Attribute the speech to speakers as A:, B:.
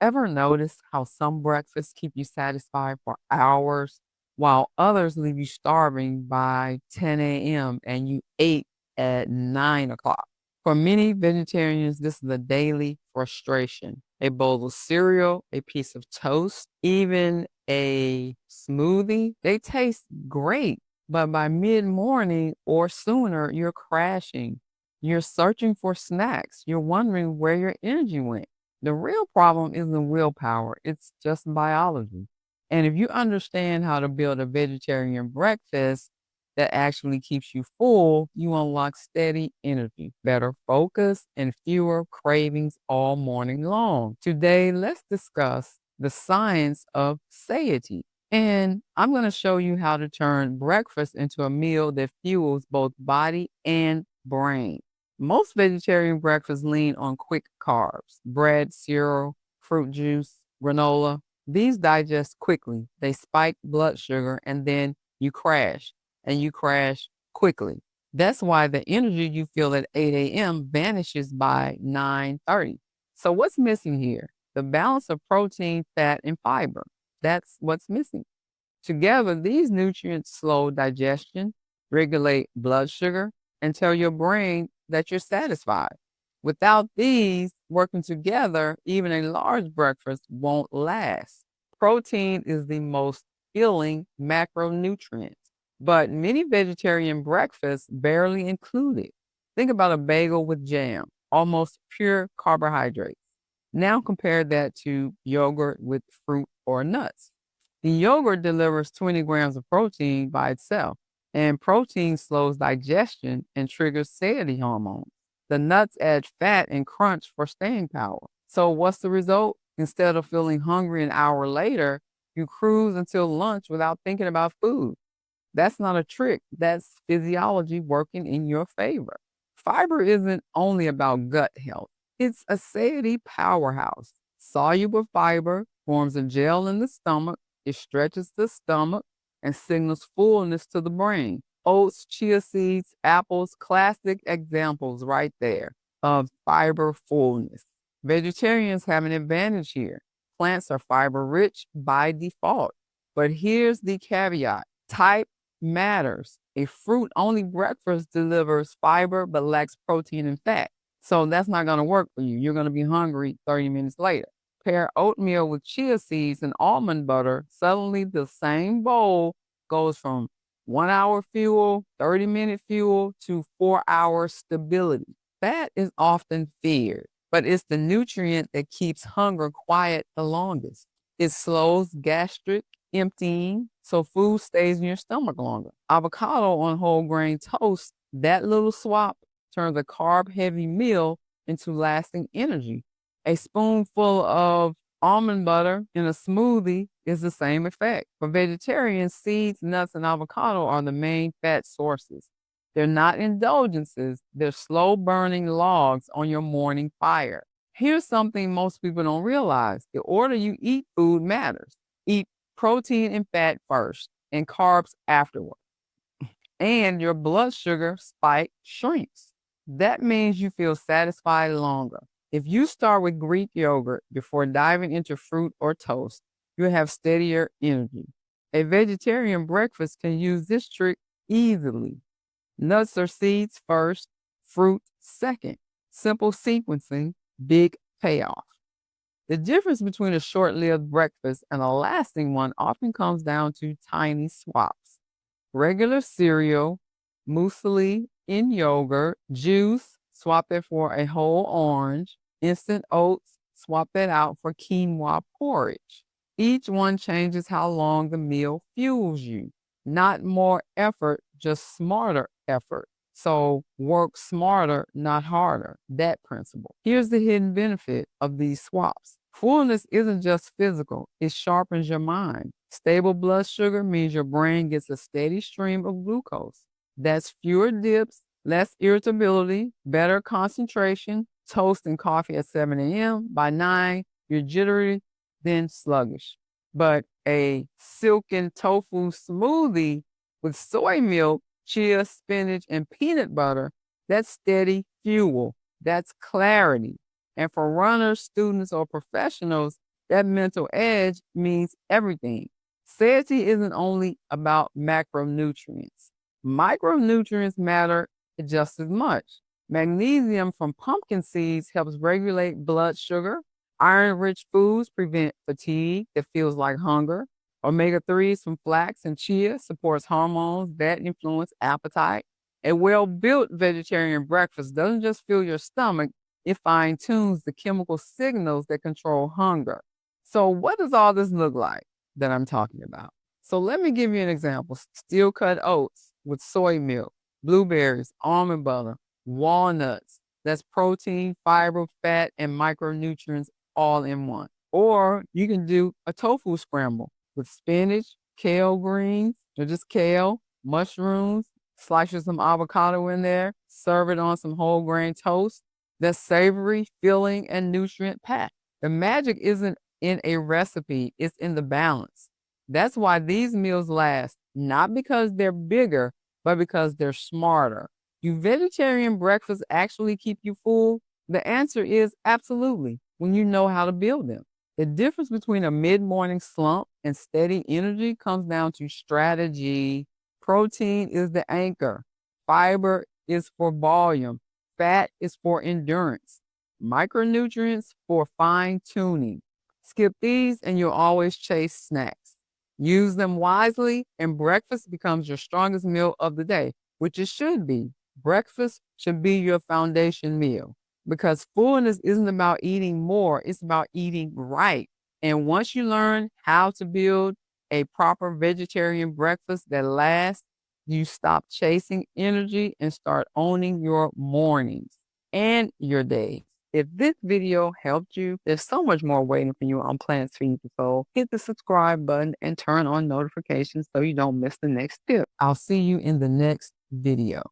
A: Ever notice how some breakfasts keep you satisfied for hours while others leave you starving by 10 a.m. and you ate at 9 o'clock? For many vegetarians, this is a daily frustration. A bowl of cereal, a piece of toast, even a smoothie, they taste great. But by mid morning or sooner, you're crashing. You're searching for snacks. You're wondering where your energy went. The real problem isn't willpower, it's just biology. And if you understand how to build a vegetarian breakfast that actually keeps you full, you unlock steady energy, better focus, and fewer cravings all morning long. Today, let's discuss the science of satiety. And I'm going to show you how to turn breakfast into a meal that fuels both body and brain. Most vegetarian breakfasts lean on quick carbs, bread, cereal, fruit juice, granola. These digest quickly. They spike blood sugar and then you crash, and you crash quickly. That's why the energy you feel at 8 a.m. vanishes by 9:30. So what's missing here? The balance of protein, fat, and fiber. That's what's missing. Together, these nutrients slow digestion, regulate blood sugar, and tell your brain that you're satisfied. Without these working together, even a large breakfast won't last. Protein is the most filling macronutrient, but many vegetarian breakfasts barely include it. Think about a bagel with jam, almost pure carbohydrates. Now compare that to yogurt with fruit or nuts. The yogurt delivers 20 grams of protein by itself, and protein slows digestion and triggers satiety hormones. The nuts add fat and crunch for staying power. So, what's the result? Instead of feeling hungry an hour later, you cruise until lunch without thinking about food. That's not a trick, that's physiology working in your favor. Fiber isn't only about gut health, it's a satiety powerhouse. Soluble fiber forms a gel in the stomach, it stretches the stomach and signals fullness to the brain. Oats, chia seeds, apples, classic examples right there of fiber fullness. Vegetarians have an advantage here. Plants are fiber rich by default. But here's the caveat: type matters. A fruit only breakfast delivers fiber but lacks protein and fat. So that's not going to work for you. You're going to be hungry 30 minutes later. Pair oatmeal with chia seeds and almond butter. Suddenly, the same bowl goes from 1 hour fuel, 30-minute fuel to 4 hour stability. Fat is often feared, but it's the nutrient that keeps hunger quiet the longest. It slows gastric emptying, so food stays in your stomach longer. Avocado on whole grain toast, that little swap turns a carb heavy meal into lasting energy. A spoonful of almond butter in a smoothie is the same effect. For vegetarians, seeds, nuts, and avocado are the main fat sources. They're not indulgences, they're slow burning logs on your morning fire. Here's something most people don't realize: the order you eat food matters. Eat protein and fat first, and carbs afterward. And your blood sugar spike shrinks. That means you feel satisfied longer. If you start with Greek yogurt before diving into fruit or toast, you'll have steadier energy. A vegetarian breakfast can use this trick easily. Nuts or seeds first, fruit second. Simple sequencing, big payoff. The difference between a short lived breakfast and a lasting one often comes down to tiny swaps. Regular cereal, muesli in yogurt, juice, swap it for a whole orange, instant oats, swap that out for quinoa porridge. Each one changes how long the meal fuels you. Not more effort, just smarter effort. So work smarter, not harder. That principle. Here's the hidden benefit of these swaps. Fullness isn't just physical, it sharpens your mind. Stable blood sugar means your brain gets a steady stream of glucose. That's fewer dips, less irritability, better concentration. Toast and coffee at 7 a.m. By 9, you're jittery, then sluggish. But a silken tofu smoothie with soy milk, chia, spinach, and peanut butter, that's steady fuel. That's clarity. And for runners, students, or professionals, That mental edge means everything. Satiety isn't only about macronutrients. Micronutrients matter just as much. Magnesium from pumpkin seeds helps regulate blood sugar. Iron-rich foods prevent fatigue that feels like hunger. Omega-3s from flax and chia supports hormones that influence appetite. A well-built vegetarian breakfast doesn't just fill your stomach, it fine-tunes the chemical signals that control hunger. So what does all this look like that I'm talking about? So let me give you an example. Steel cut oats with soy milk, blueberries, almond butter, walnuts. That's protein, fiber, fat, and micronutrients all in one. Or you can do a tofu scramble with spinach, kale greens, or just kale, mushrooms, slice some avocado in there, serve it on some whole grain toast. That's savory, filling, and nutrient packed. The magic isn't in a recipe, it's in the balance. That's why these meals last, not because they're bigger, but because they're smarter. Do vegetarian breakfasts actually keep you full? The answer is absolutely, when you know how to build them. The difference between a mid morning slump and steady energy comes down to strategy. Protein is the anchor, fiber is for volume, fat is for endurance, micronutrients for fine tuning. Skip these and you'll always chase snacks. Use them wisely, and breakfast becomes your strongest meal of the day, which it should be. Breakfast should be your foundation meal because fullness isn't about eating more, it's about eating right. And once you learn how to build a proper vegetarian breakfast that lasts, you stop chasing energy and start owning your mornings and your days. If this video helped you, there's so much more waiting for you on Plants Feed the Soul. Hit the subscribe button and turn on notifications so you don't miss the next tip. I'll see you in the next video.